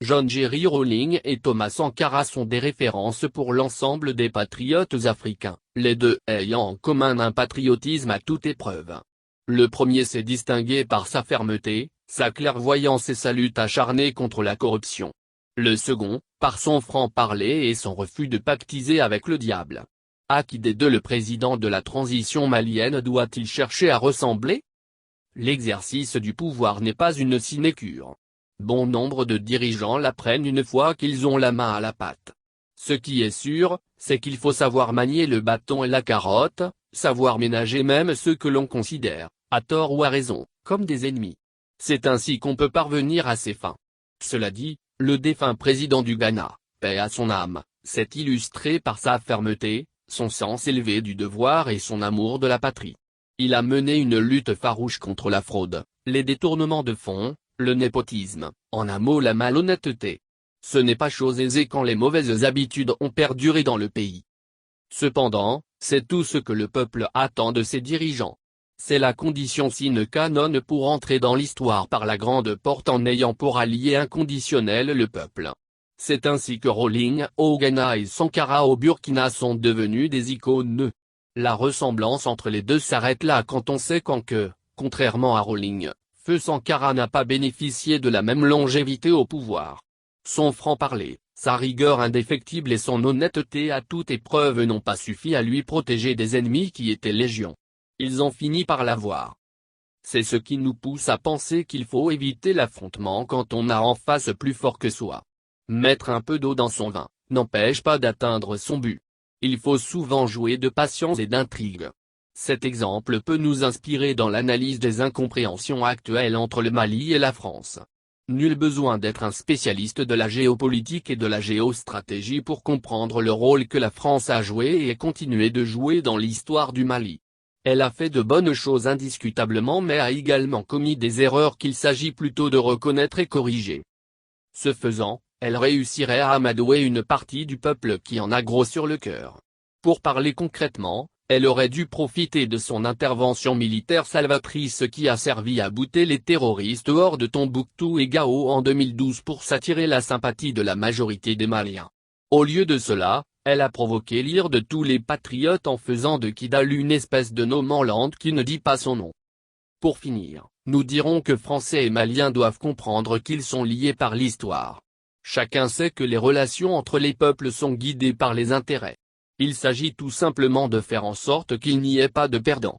John Jerry Rawlings et Thomas Sankara sont des références pour l'ensemble des patriotes africains, les deux ayant en commun un patriotisme à toute épreuve. Le premier s'est distingué par sa fermeté, sa clairvoyance et sa lutte acharnée contre la corruption. Le second, par son franc-parler et son refus de pactiser avec le diable. À qui des deux le président de la transition malienne doit-il chercher à ressembler? L'exercice du pouvoir n'est pas une sinécure. Bon nombre de dirigeants l'apprennent une fois qu'ils ont la main à la pâte. Ce qui est sûr, c'est qu'il faut savoir manier le bâton et la carotte, savoir ménager même ceux que l'on considère, à tort ou à raison, comme des ennemis. C'est ainsi qu'on peut parvenir à ses fins. Cela dit, le défunt président du Ghana, paix à son âme, s'est illustré par sa fermeté, son sens élevé du devoir et son amour de la patrie. Il a mené une lutte farouche contre la fraude, les détournements de fonds, le népotisme, en un mot la malhonnêteté. Ce n'est pas chose aisée quand les mauvaises habitudes ont perduré dans le pays. Cependant, c'est tout ce que le peuple attend de ses dirigeants. C'est la condition sine qua non pour entrer dans l'histoire par la grande porte en ayant pour allié inconditionnel le peuple. C'est ainsi que Rawlings au Ghana et Sankara au Burkina sont devenus des icônes. La ressemblance entre les deux s'arrête là quand on sait que, contrairement à Rawlings, Feu Sankara n'a pas bénéficié de la même longévité au pouvoir. Son franc-parler, sa rigueur indéfectible et son honnêteté à toute épreuve n'ont pas suffi à lui protéger des ennemis qui étaient légion. Ils ont fini par l'avoir. C'est ce qui nous pousse à penser qu'il faut éviter l'affrontement quand on a en face plus fort que soi. Mettre un peu d'eau dans son vin, n'empêche pas d'atteindre son but. Il faut souvent jouer de patience et d'intrigue. Cet exemple peut nous inspirer dans l'analyse des incompréhensions actuelles entre le Mali et la France. Nul besoin d'être un spécialiste de la géopolitique et de la géostratégie pour comprendre le rôle que la France a joué et continué de jouer dans l'histoire du Mali. Elle a fait de bonnes choses indiscutablement mais a également commis des erreurs qu'il s'agit plutôt de reconnaître et corriger. Ce faisant, elle réussirait à amadouer une partie du peuple qui en a gros sur le cœur. Pour parler concrètement, elle aurait dû profiter de son intervention militaire salvatrice qui a servi à bouter les terroristes hors de Tombouctou et Gao en 2012 pour s'attirer la sympathie de la majorité des Maliens. Au lieu de cela, elle a provoqué l'ire de tous les patriotes en faisant de Kidal une espèce de no man's land qui ne dit pas son nom. Pour finir, nous dirons que Français et Maliens doivent comprendre qu'ils sont liés par l'histoire. Chacun sait que les relations entre les peuples sont guidées par les intérêts. Il s'agit tout simplement de faire en sorte qu'il n'y ait pas de perdants.